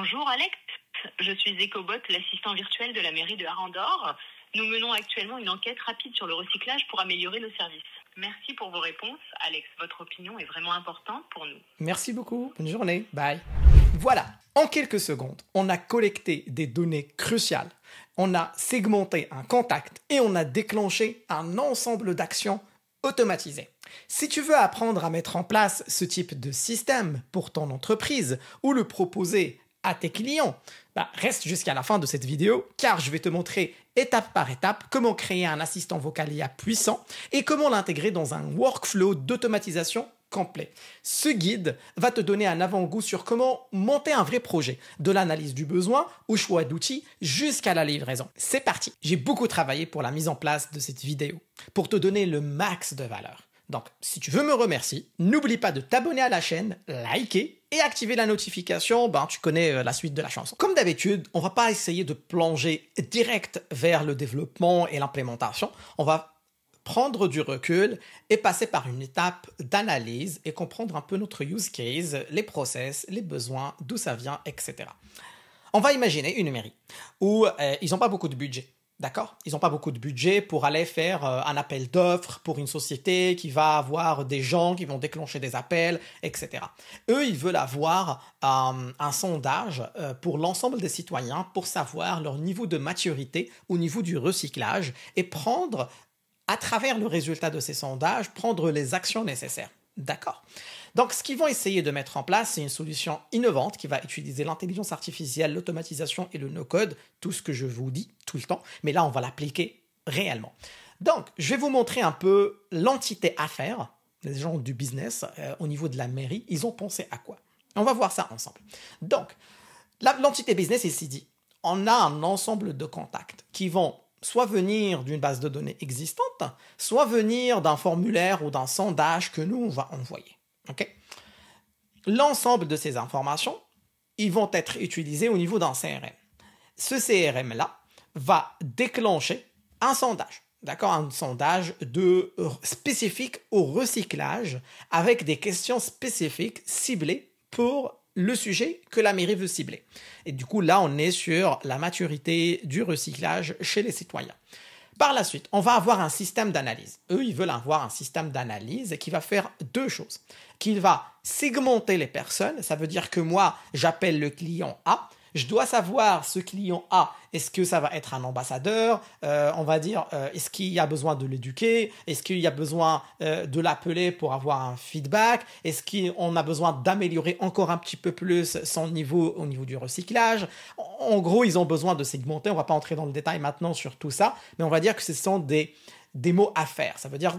Bonjour Alex, je suis Ecobot, l'assistant virtuel de la mairie de Arandor. Nous menons actuellement une enquête rapide sur le recyclage pour améliorer nos services. Merci pour vos réponses. Alex, votre opinion est vraiment importante pour nous. Merci beaucoup, bonne journée, bye. Voilà, en quelques secondes, on a collecté des données cruciales, on a segmenté un contact et on a déclenché un ensemble d'actions automatisées. Si tu veux apprendre à mettre en place ce type de système pour ton entreprise ou le proposer à tes clients, reste jusqu'à la fin de cette vidéo car je vais te montrer étape par étape comment créer un assistant vocal IA puissant et comment l'intégrer dans un workflow d'automatisation complet. Ce guide va te donner un avant-goût sur comment monter un vrai projet, de l'analyse du besoin au choix d'outils jusqu'à la livraison. C'est parti! J'ai beaucoup travaillé pour la mise en place de cette vidéo, pour te donner le max de valeur. Donc, si tu veux me remercier, n'oublie pas de t'abonner à la chaîne, liker et activer la notification, tu connais la suite de la chanson. Comme d'habitude, on va pas essayer de plonger direct vers le développement et l'implémentation, on va prendre du recul et passer par une étape d'analyse et comprendre un peu notre use case, les process, les besoins, d'où ça vient, etc. On va imaginer une mairie où ils n'ont pas beaucoup de budget. D'accord? Ils n'ont pas beaucoup de budget pour aller faire un appel d'offres pour une société qui va avoir des gens qui vont déclencher des appels, etc. Eux, ils veulent avoir un sondage pour l'ensemble des citoyens pour savoir leur niveau de maturité au niveau du recyclage et prendre, à travers le résultat de ces sondages, prendre les actions nécessaires. D'accord? Donc, ce qu'ils vont essayer de mettre en place, c'est une solution innovante qui va utiliser l'intelligence artificielle, l'automatisation et le no-code, tout ce que je vous dis tout le temps, mais là, on va l'appliquer réellement. Donc, je vais vous montrer un peu l'entité affaires, les gens du business, au niveau de la mairie, ils ont pensé à quoi? On va voir ça ensemble. Donc, l'entité business, ici dit, on a un ensemble de contacts qui vont soit venir d'une base de données existante, soit venir d'un formulaire ou d'un sondage que nous, on va envoyer. Okay. L'ensemble de ces informations, ils vont être utilisés au niveau d'un CRM. Ce CRM-là va déclencher un sondage, d'accord, un sondage spécifique au recyclage avec des questions spécifiques ciblées pour le sujet que la mairie veut cibler. Et du coup, là, on est sur la maturité du recyclage chez les citoyens. Par la suite, on va avoir un système d'analyse. Eux, ils veulent avoir un système d'analyse qui va faire deux choses. Qu'il va segmenter les personnes, ça veut dire que moi, j'appelle le client A, je dois savoir ce client A, est-ce que ça va être un ambassadeur, on va dire, est-ce qu'il y a besoin de l'éduquer, est-ce qu'il y a besoin de l'appeler pour avoir un feedback, est-ce qu'on a besoin d'améliorer encore un petit peu plus son niveau au niveau du recyclage. En gros, ils ont besoin de segmenter, on ne va pas entrer dans le détail maintenant sur tout ça, mais on va dire que ce sont des mots à faire, ça veut dire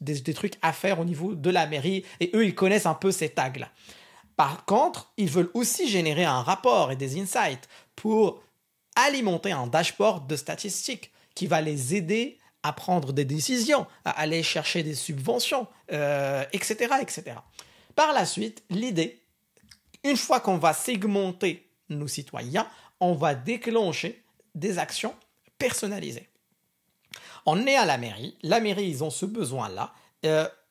des trucs à faire au niveau de la mairie, et eux, ils connaissent un peu ces tags-là. Par contre, ils veulent aussi générer un rapport et des insights pour alimenter un dashboard de statistiques qui va les aider à prendre des décisions, à aller chercher des subventions, etc., etc. Par la suite, l'idée, une fois qu'on va segmenter nos citoyens, on va déclencher des actions personnalisées. On est à la mairie, ils ont ce besoin-là.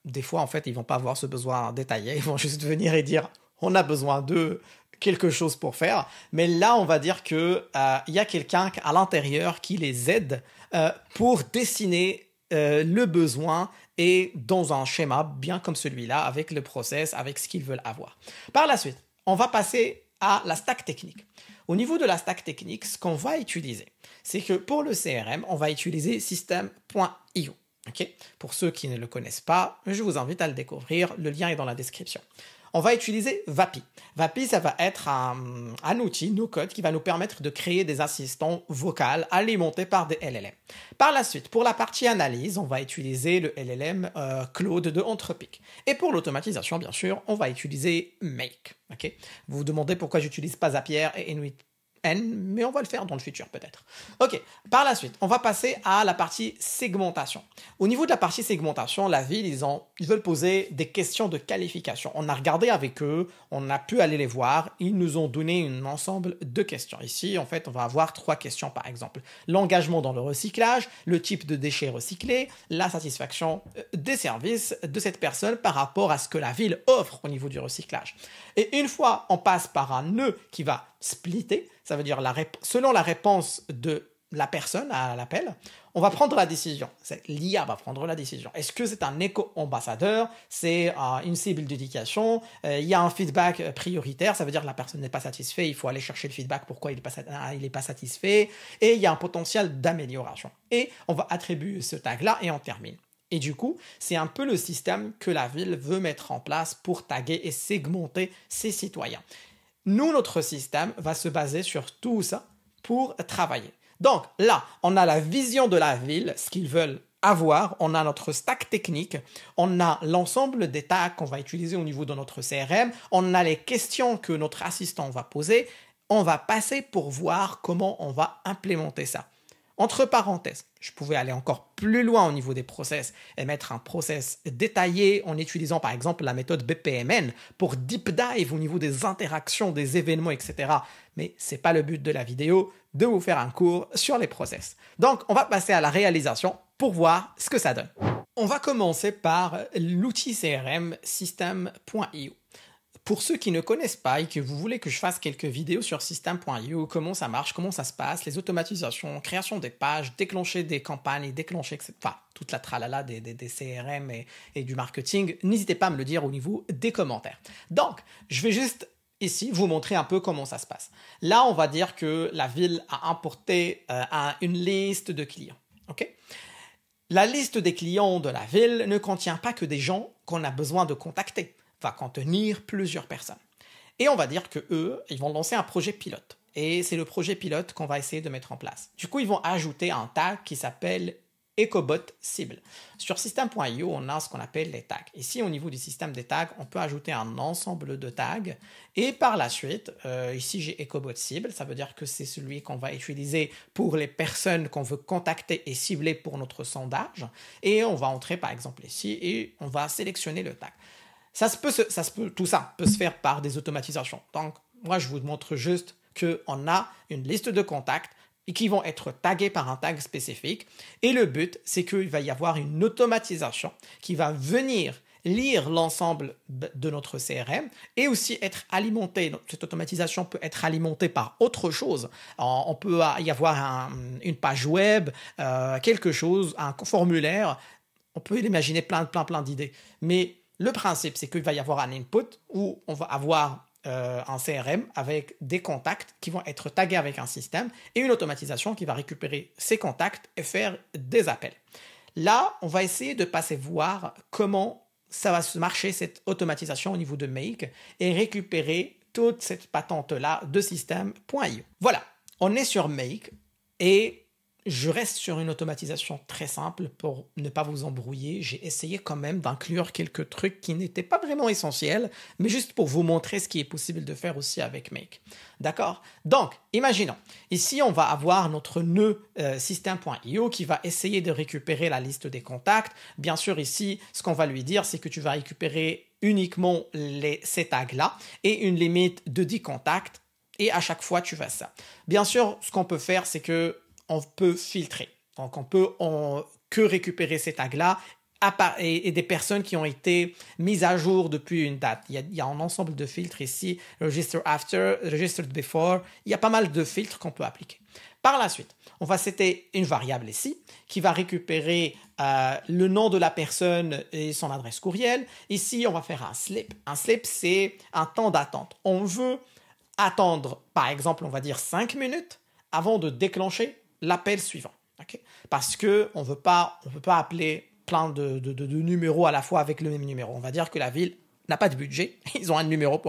Des fois, en fait, ils ne vont pas avoir ce besoin détaillé, ils vont juste venir et dire on a besoin de quelque chose pour faire. Mais là, on va dire qu'il y a quelqu'un à l'intérieur qui les aide pour dessiner le besoin et dans un schéma bien comme celui-là, avec le process, avec ce qu'ils veulent avoir. Par la suite, on va passer à la stack technique. Au niveau de la stack technique, ce qu'on va utiliser, c'est que pour le CRM, on va utiliser system.io. Okay? Pour ceux qui ne le connaissent pas, je vous invite à le découvrir. Le lien est dans la description. On va utiliser Vapi. Vapi, ça va être un outil, no-code, qui va nous permettre de créer des assistants vocaux alimentés par des LLM. Par la suite, pour la partie analyse, on va utiliser le LLM Claude de Anthropic. Et pour l'automatisation, bien sûr, on va utiliser Make. Okay? Vous vous demandez pourquoi j'utilise pas Zapier et Inuit mais on va le faire dans le futur peut-être. Ok, par la suite, on va passer à la partie segmentation. Au niveau de la partie segmentation, la ville, ils veulent poser des questions de qualification. On a regardé avec eux, on a pu aller les voir, ils nous ont donné un ensemble de questions. Ici, en fait, on va avoir 3 questions par exemple. L'engagement dans le recyclage, le type de déchets recyclés, la satisfaction des services de cette personne par rapport à ce que la ville offre au niveau du recyclage. Et une fois on passe par un nœud qui va splitter, ça veut dire selon la réponse de la personne à l'appel, on va prendre la décision. L'IA va prendre la décision. Est-ce que c'est un éco-ambassadeur? C'est une cible d'éducation? Il y a un feedback prioritaire, ça veut dire que la personne n'est pas satisfaite, il faut aller chercher le feedback, pourquoi il n'est pas satisfait, et il y a un potentiel d'amélioration. Et on va attribuer ce tag-là et on termine. Et du coup, c'est un peu le système que la ville veut mettre en place pour taguer et segmenter ses citoyens. Nous, notre système va se baser sur tout ça pour travailler. Donc là, on a la vision de la ville, ce qu'ils veulent avoir, on a notre stack technique, on a l'ensemble des tags qu'on va utiliser au niveau de notre CRM, on a les questions que notre assistant va poser, on va passer pour voir comment on va implémenter ça. Entre parenthèses, je pouvais aller encore plus loin au niveau des process et mettre un process détaillé en utilisant par exemple la méthode BPMN pour deep dive au niveau des interactions, des événements, etc. Mais ce n'est pas le but de la vidéo de vous faire un cours sur les process. Donc, on va passer à la réalisation pour voir ce que ça donne. On va commencer par l'outil CRM System.io. Pour ceux qui ne connaissent pas et que vous voulez que je fasse quelques vidéos sur System.io, comment ça marche, comment ça se passe, les automatisations, création des pages, déclencher des campagnes, déclencher, etc. Enfin, toute la tralala des CRM et du marketing, n'hésitez pas à me le dire au niveau des commentaires. Donc, je vais juste ici vous montrer un peu comment ça se passe. Là, on va dire que la ville a importé une liste de clients. Okay? La liste des clients de la ville ne contient pas que des gens qu'on a besoin de contacter. Va contenir plusieurs personnes. Et on va dire que eux, ils vont lancer un projet pilote. Et c'est le projet pilote qu'on va essayer de mettre en place. Du coup, ils vont ajouter un tag qui s'appelle EcoBot cible. Sur System.io, on a ce qu'on appelle les tags. Ici, au niveau du système des tags, on peut ajouter un ensemble de tags. Et par la suite, ici, j'ai EcoBot cible. Ça veut dire que c'est celui qu'on va utiliser pour les personnes qu'on veut contacter et cibler pour notre sondage. Et on va entrer, par exemple, ici et on va sélectionner le tag. Tout ça peut se faire par des automatisations. Donc, moi, je vous montre juste qu'on a une liste de contacts et qui vont être tagués par un tag spécifique. Et le but, c'est qu'il va y avoir une automatisation qui va venir lire l'ensemble de notre CRM et aussi être alimentée. Cette automatisation peut être alimentée par autre chose. On peut y avoir une page web, quelque chose, un formulaire. On peut imaginer plein d'idées. Mais le principe, c'est qu'il va y avoir un input où on va avoir un CRM avec des contacts qui vont être tagués avec un système et une automatisation qui va récupérer ces contacts et faire des appels. Là, on va essayer de passer voir comment ça va se marcher cette automatisation au niveau de Make et récupérer toute cette patente-là de System.io. Voilà, on est sur Make et je reste sur une automatisation très simple pour ne pas vous embrouiller. J'ai essayé quand même d'inclure quelques trucs qui n'étaient pas vraiment essentiels, mais juste pour vous montrer ce qui est possible de faire aussi avec Make. D'accord? Donc, imaginons, ici on va avoir notre nœud System.io qui va essayer de récupérer la liste des contacts. Bien sûr, ici, ce qu'on va lui dire, c'est que tu vas récupérer uniquement ces tags-là et une limite de 10 contacts. Et à chaque fois, tu fais ça. Bien sûr, ce qu'on peut faire, c'est que on peut filtrer. Donc, on peut que récupérer ces tags-là et des personnes qui ont été mises à jour depuis une date. Il y a un ensemble de filtres ici, Register After, Registered Before. Il y a pas mal de filtres qu'on peut appliquer. Par la suite, on va setter une variable ici qui va récupérer le nom de la personne et son adresse courriel. Ici, on va faire un slip. Un slip, c'est un temps d'attente. On veut attendre, par exemple, on va dire 5 minutes avant de déclencher l'appel suivant. Okay? Parce qu'on ne veut pas appeler plein de numéros à la fois avec le même numéro. On va dire que la ville n'a pas de budget. Ils ont un numéro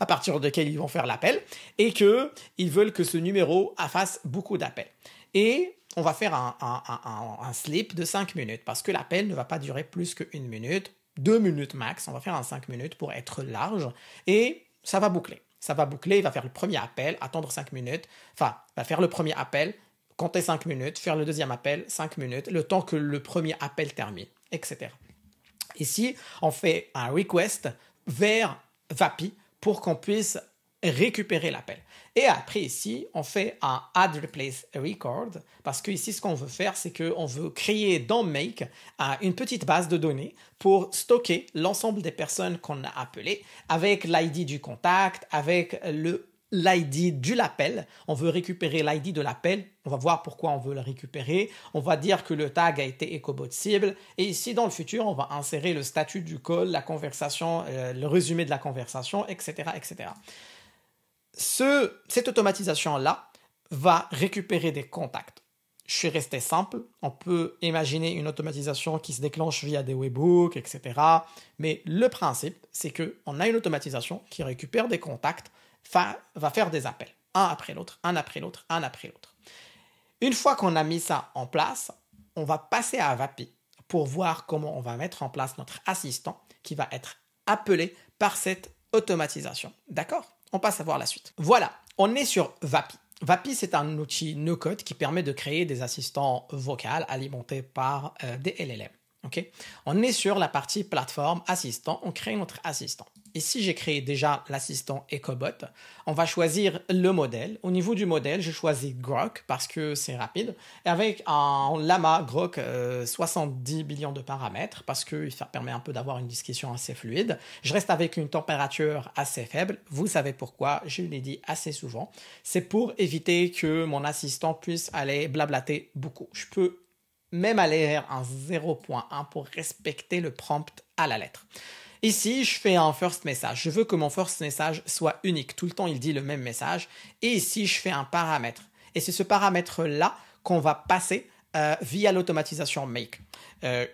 à partir duquel ils vont faire l'appel et qu'ils veulent que ce numéro fasse beaucoup d'appels. Et on va faire un slip de 5 minutes parce que l'appel ne va pas durer plus qu'une minute, 2 minutes max. On va faire un 5 minutes pour être large et ça va boucler. Ça va boucler, il va faire le premier appel, attendre 5 minutes. Enfin, il va faire le premier appel, compter 5 minutes, faire le deuxième appel, 5 minutes, le temps que le premier appel termine, etc. Ici, on fait un request vers Vapi pour qu'on puisse récupérer l'appel. Et après ici, on fait un add replace record parce que ici, ce qu'on veut faire, c'est qu'on veut créer dans Make une petite base de données pour stocker l'ensemble des personnes qu'on a appelées avec l'ID du contact, avec l'ID de l'appel. On veut récupérer l'ID de l'appel. On va voir pourquoi on veut le récupérer. On va dire que le tag a été EcoBot cible. Et ici, dans le futur, on va insérer le statut du call, la conversation, le résumé de la conversation, etc., etc. Cette automatisation-là va récupérer des contacts. Je suis resté simple. On peut imaginer une automatisation qui se déclenche via des webhooks, etc. Mais le principe, c'est qu'on a une automatisation qui récupère des contacts, va faire des appels, un après l'autre, un après l'autre, un après l'autre. Une fois qu'on a mis ça en place, on va passer à Vapi pour voir comment on va mettre en place notre assistant qui va être appelé par cette automatisation. D'accord ? On passe à voir la suite. Voilà, on est sur Vapi. Vapi, c'est un outil no-code qui permet de créer des assistants vocaux alimentés par des LLM. Okay. On est sur la partie plateforme assistant, on crée notre assistant. Ici, j'ai créé déjà l'assistant EcoBot. On va choisir le modèle. Au niveau du modèle, je choisis Grok parce que c'est rapide. Et avec un Llama Grok 70 billions de paramètres parce que ça permet un peu d'avoir une discussion assez fluide. Je reste avec une température assez faible. Vous savez pourquoi, je l'ai dit assez souvent. C'est pour éviter que mon assistant puisse aller blablater beaucoup. Je peux même aller vers un 0.1 pour respecter le prompt à la lettre. Ici, je fais un first message. Je veux que mon first message soit unique. Tout le temps, il dit le même message. Et ici, je fais un paramètre. Et c'est ce paramètre-là qu'on va passer via l'automatisation Make.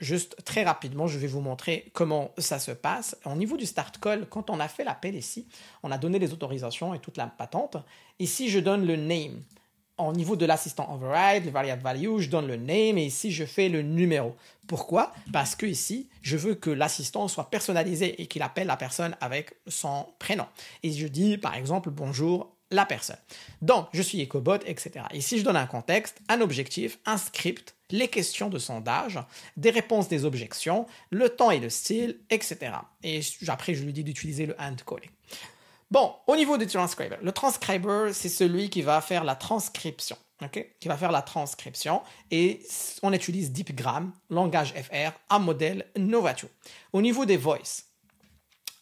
Juste très rapidement, je vais vous montrer comment ça se passe. Au niveau du start call, quand on a fait l'appel ici, on a donné les autorisations et toute la patente. Ici, je donne le name. Au niveau de l'assistant override, le variable value, je donne le name et ici, je fais le numéro. Pourquoi? Parce que ici, je veux que l'assistant soit personnalisé et qu'il appelle la personne avec son prénom. Et je dis, par exemple, bonjour la personne. Donc, je suis EcoBot, etc. Ici, je donne un contexte, un objectif, un script, les questions de sondage, des réponses des objections, le temps et le style, etc. Et après, je lui dis d'utiliser le hand calling. Bon, au niveau du transcriber, le transcriber, c'est celui qui va faire la transcription, okay? Qui va faire la transcription et on utilise DeepGram, langage FR, un modèle Novatu. Au niveau des voice,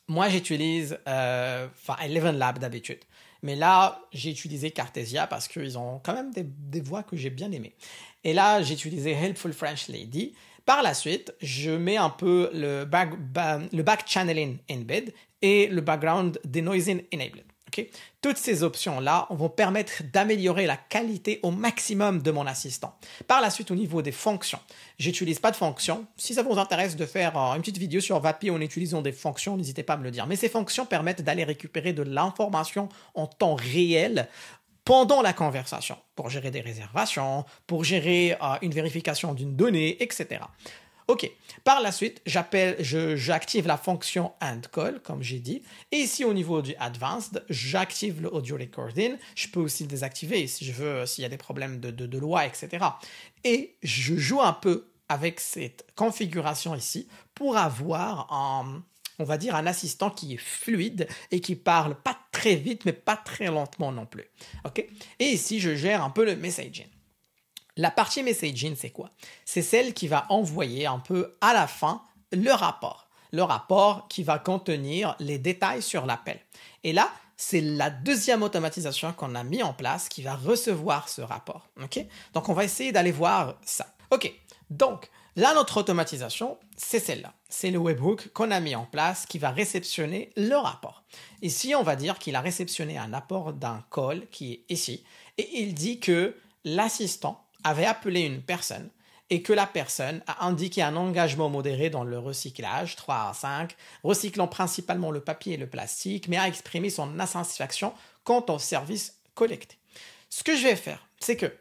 moi j'utilise Eleven Lab d'habitude, mais là j'ai utilisé Cartesia parce qu'ils ont quand même des voix que j'ai bien aimées. Et là j'ai utilisé Helpful French Lady. Par la suite, je mets un peu le back channeling embed et le background denoising enabled. Okay? Toutes ces options-là vont permettre d'améliorer la qualité au maximum de mon assistant. Par la suite, au niveau des fonctions, j'utilise pas de fonctions. Si ça vous intéresse de faire une petite vidéo sur Vapi en utilisant des fonctions, n'hésitez pas à me le dire. Mais ces fonctions permettent d'aller récupérer de l'information en temps réel pendant la conversation, pour gérer des réservations, pour gérer une vérification d'une donnée, etc. Ok, par la suite, j'active la fonction handcall, comme j'ai dit. Et ici, au niveau du advanced, j'active le audio recording. Je peux aussi le désactiver si je veux, s'il y a des problèmes de loi, etc. Et je joue un peu avec cette configuration ici pour avoir on va dire un assistant qui est fluide et qui parle pas très vite, mais pas très lentement non plus. Okay? Et ici, je gère un peu le messaging. La partie messaging, c'est quoi? C'est celle qui va envoyer un peu à la fin le rapport. Le rapport qui va contenir les détails sur l'appel. Et là, c'est la deuxième automatisation qu'on a mis en place qui va recevoir ce rapport. Okay? Donc, on va essayer d'aller voir ça. OK, donc, là, notre automatisation, c'est celle-là. C'est le webhook qu'on a mis en place qui va réceptionner le rapport. Ici, on va dire qu'il a réceptionné un apport d'un call qui est ici et il dit que l'assistant avait appelé une personne et que la personne a indiqué un engagement modéré dans le recyclage, 3 à 5, recyclant principalement le papier et le plastique, mais a exprimé son insatisfaction quant au service collecté. Ce que je vais faire, c'est que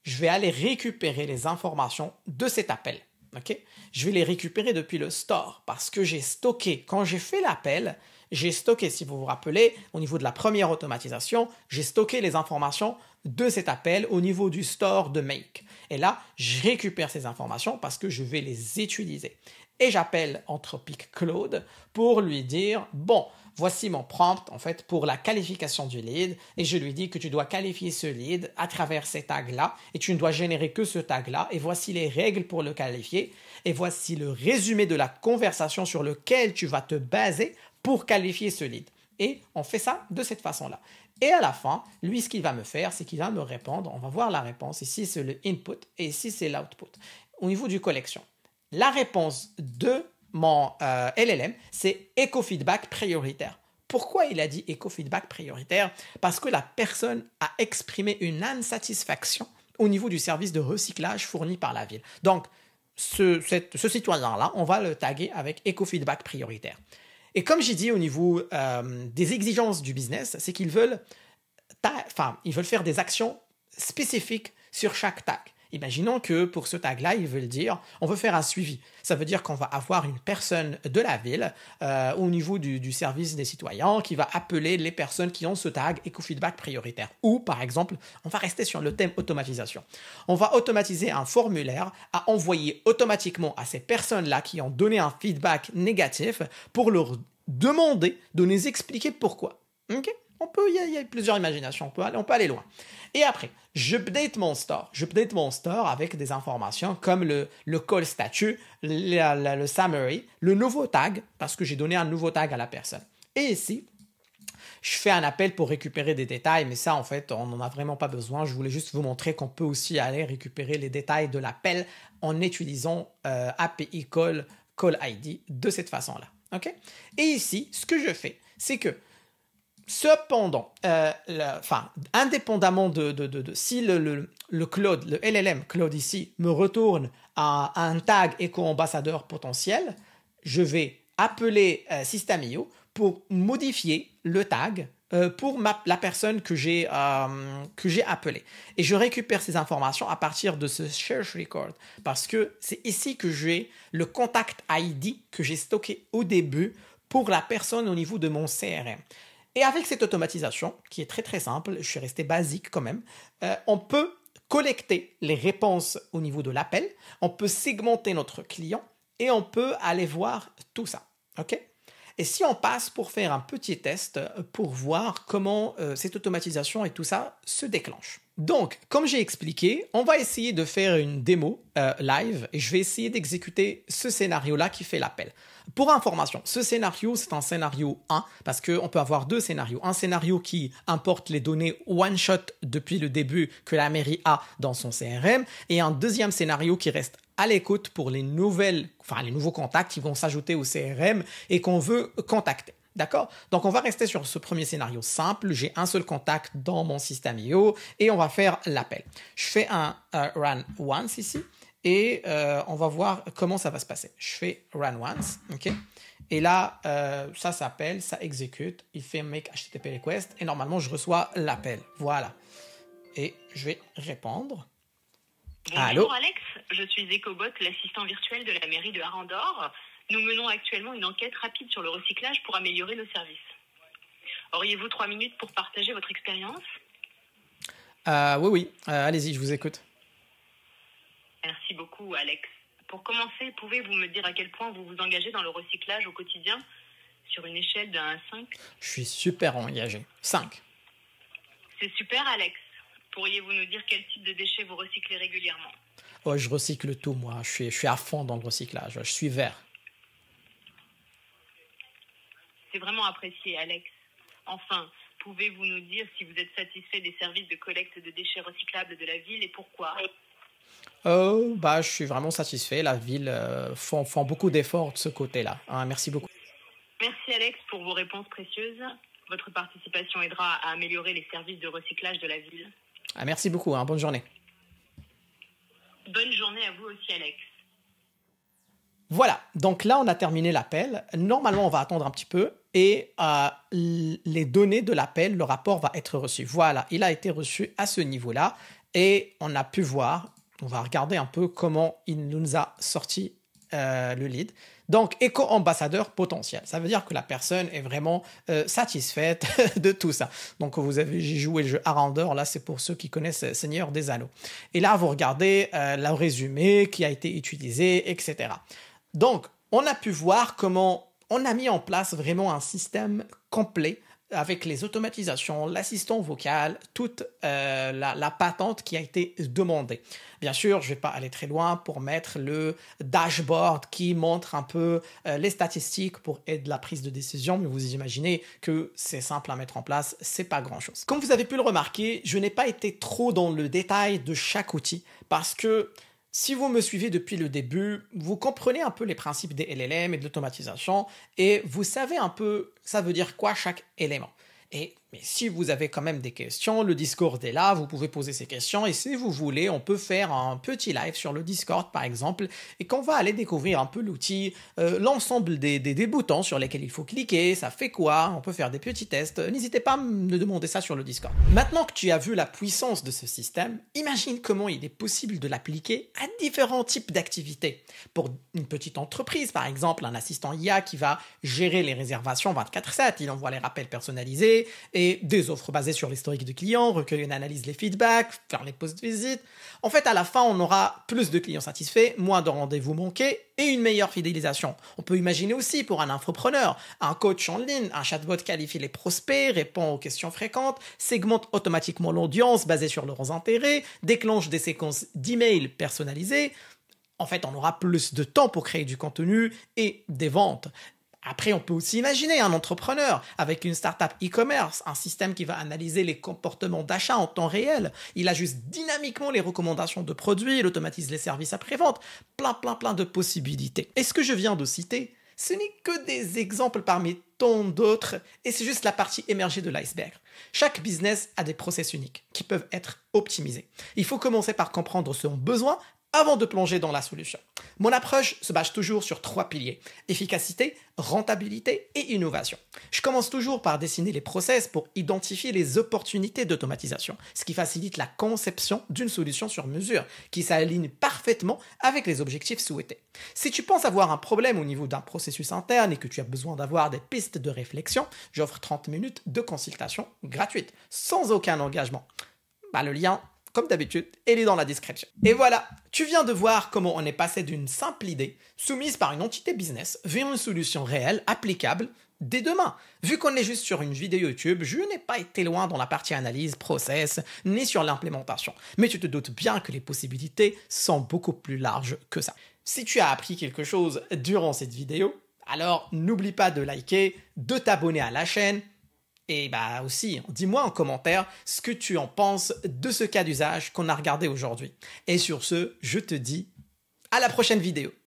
je vais aller récupérer les informations de cet appel. Okay? Je vais les récupérer depuis le store parce que j'ai stocké, quand j'ai fait l'appel, j'ai stocké, si vous vous rappelez, au niveau de la première automatisation, j'ai stocké les informations de cet appel au niveau du store de Make. Et là, je récupère ces informations parce que je vais les utiliser. Et j'appelle Anthropic Claude pour lui dire, bon, voici mon prompt en fait pour la qualification du lead et je lui dis que tu dois qualifier ce lead à travers ces tags-là et tu ne dois générer que ce tag-là et voici les règles pour le qualifier et voici le résumé de la conversation sur lequel tu vas te baser pour qualifier ce lead. Et on fait ça de cette façon-là. Et à la fin, lui, ce qu'il va me faire, c'est qu'il va me répondre. On va voir la réponse. Ici, c'est le input et ici, c'est l'output. Au niveau du collection, la réponse de mon LLM, c'est éco-feedback prioritaire. Pourquoi il a dit éco-feedback prioritaire? Parce que la personne a exprimé une insatisfaction au niveau du service de recyclage fourni par la ville. Donc, ce citoyen-là, on va le taguer avec éco-feedback prioritaire. Et comme j'ai dit au niveau des exigences du business, c'est qu'ils veulent faire des actions spécifiques sur chaque tag. Imaginons que pour ce tag-là, ils veulent dire, on veut faire un suivi. Ça veut dire qu'on va avoir une personne de la ville au niveau du service des citoyens qui va appeler les personnes qui ont ce tag éco-feedback prioritaire. Ou par exemple, on va rester sur le thème automatisation. On va automatiser un formulaire à envoyer automatiquement à ces personnes-là qui ont donné un feedback négatif pour leur demander de nous expliquer pourquoi. Ok? Il y a plusieurs imaginations, on peut aller loin. Et après, j'update mon store. J'update mon store avec des informations comme le call statut, le summary, le nouveau tag, parce que j'ai donné un nouveau tag à la personne. Et ici, je fais un appel pour récupérer des détails, mais ça, en fait, on n'en a vraiment pas besoin. Je voulais juste vous montrer qu'on peut aussi aller récupérer les détails de l'appel en utilisant API Call ID de cette façon-là. Okay? Et ici, ce que je fais, c'est que cependant, indépendamment de si le Claude, le LLM Claude ici, me retourne à un tag éco-ambassadeur potentiel, je vais appeler System.io pour modifier le tag pour la personne que j'ai appelée. Et je récupère ces informations à partir de ce search record parce que c'est ici que j'ai le contact ID que j'ai stocké au début pour la personne au niveau de mon CRM. Et avec cette automatisation, qui est très très simple, je suis resté basique quand même, on peut collecter les réponses au niveau de l'appel, on peut segmenter notre client et on peut aller voir tout ça. Ok? Et si on passe pour faire un petit test pour voir comment cette automatisation et tout ça se déclenche. Donc, comme j'ai expliqué, on va essayer de faire une démo live et je vais essayer d'exécuter ce scénario-là qui fait l'appel. Pour information, ce scénario, c'est un scénario 1 parce qu'on peut avoir deux scénarios. Un scénario qui importe les données one-shot depuis le début que la mairie a dans son CRM et un deuxième scénario qui reste à l'écoute pour les nouveaux contacts qui vont s'ajouter au CRM et qu'on veut contacter. D'accord? Donc, on va rester sur ce premier scénario simple. J'ai un seul contact dans mon System.io et on va faire l'appel. Je fais un run once ici et on va voir comment ça va se passer. Je fais run once, ok? Et là, ça s'appelle, ça exécute, il fait make HTTP request et normalement, je reçois l'appel. Voilà. Et je vais répondre. Bonjour Allô? Alex, je suis EcoBot, l'assistant virtuel de la mairie de Arandor. Nous menons actuellement une enquête rapide sur le recyclage pour améliorer nos services. Auriez-vous 3 minutes pour partager votre expérience? Oui. Allez-y, je vous écoute. Merci beaucoup, Alex. Pour commencer, pouvez-vous me dire à quel point vous vous engagez dans le recyclage au quotidien sur une échelle de 1 à 5? Je suis super engagé. 5. C'est super, Alex. Pourriez-vous nous dire quel type de déchets vous recyclez régulièrement? Oh, je recycle tout, moi. Je suis à fond dans le recyclage. Je suis vert. C'est vraiment apprécié, Alex. Enfin, pouvez-vous nous dire si vous êtes satisfait des services de collecte de déchets recyclables de la ville et pourquoi? Je suis vraiment satisfait. La ville font beaucoup d'efforts de ce côté-là. Merci beaucoup. Merci, Alex, pour vos réponses précieuses. Votre participation aidera à améliorer les services de recyclage de la ville. Merci beaucoup. Bonne journée. Bonne journée à vous aussi, Alex. Voilà, donc là, on a terminé l'appel. Normalement, on va attendre un petit peu et les données de l'appel, le rapport va être reçu. Voilà, il a été reçu à ce niveau-là et on a pu voir, on va regarder un peu comment il nous a sorti le lead. Donc, éco-ambassadeur potentiel. Ça veut dire que la personne est vraiment satisfaite de tout ça. Donc, j'ai joué le jeu Arandor. Là, c'est pour ceux qui connaissent Seigneur des Anneaux. Et là, vous regardez le résumé qui a été utilisé, etc. Donc, on a pu voir comment on a mis en place vraiment un système complet avec les automatisations, l'assistant vocal, toute la patente qui a été demandée. Bien sûr, je ne vais pas aller très loin pour mettre le dashboard qui montre un peu les statistiques pour aider la prise de décision, mais vous imaginez que c'est simple à mettre en place, c'est pas grand-chose. Comme vous avez pu le remarquer, je n'ai pas été trop dans le détail de chaque outil parce que si vous me suivez depuis le début, vous comprenez un peu les principes des LLM et de l'automatisation et vous savez un peu ça veut dire quoi chaque élément. Mais si vous avez quand même des questions, le Discord est là, vous pouvez poser ces questions et si vous voulez, on peut faire un petit live sur le Discord par exemple et qu'on va aller découvrir un peu l'outil, l'ensemble des boutons sur lesquels il faut cliquer, ça fait quoi, on peut faire des petits tests, n'hésitez pas à me demander ça sur le Discord. Maintenant que tu as vu la puissance de ce système, imagine comment il est possible de l'appliquer à différents types d'activités. Pour une petite entreprise par exemple, un assistant IA qui va gérer les réservations 24/7, il envoie les rappels personnalisés, et des offres basées sur l'historique de clients, recueillir et analyser les feedbacks, faire les post-visites. En fait, à la fin, on aura plus de clients satisfaits, moins de rendez-vous manqués et une meilleure fidélisation. On peut imaginer aussi pour un infopreneur, un coach en ligne, un chatbot qualifie les prospects, répond aux questions fréquentes, segmente automatiquement l'audience basée sur leurs intérêts, déclenche des séquences d'emails personnalisées. En fait, on aura plus de temps pour créer du contenu et des ventes. Après, on peut aussi imaginer un entrepreneur avec une startup e-commerce, un système qui va analyser les comportements d'achat en temps réel. Il ajuste dynamiquement les recommandations de produits, il automatise les services après-vente. Plein de possibilités. Et ce que je viens de citer, ce n'est que des exemples parmi tant d'autres et c'est juste la partie émergée de l'iceberg. Chaque business a des process uniques qui peuvent être optimisés. Il faut commencer par comprendre son besoin avant de plonger dans la solution. Mon approche se base toujours sur 3 piliers: efficacité, rentabilité et innovation. Je commence toujours par dessiner les process pour identifier les opportunités d'automatisation, ce qui facilite la conception d'une solution sur mesure qui s'aligne parfaitement avec les objectifs souhaités. Si tu penses avoir un problème au niveau d'un processus interne et que tu as besoin d'avoir des pistes de réflexion, j'offre 30 minutes de consultation gratuite, sans aucun engagement. Le lien, comme d'habitude, elle est dans la description. Et voilà, tu viens de voir comment on est passé d'une simple idée, soumise par une entité business, vers une solution réelle, applicable, dès demain. Vu qu'on est juste sur une vidéo YouTube, je n'ai pas été loin dans la partie analyse, process, ni sur l'implémentation. Mais tu te doutes bien que les possibilités sont beaucoup plus larges que ça. Si tu as appris quelque chose durant cette vidéo, alors n'oublie pas de liker, de t'abonner à la chaîne, et aussi, dis-moi en commentaire ce que tu en penses de ce cas d'usage qu'on a regardé aujourd'hui. Et sur ce, je te dis à la prochaine vidéo.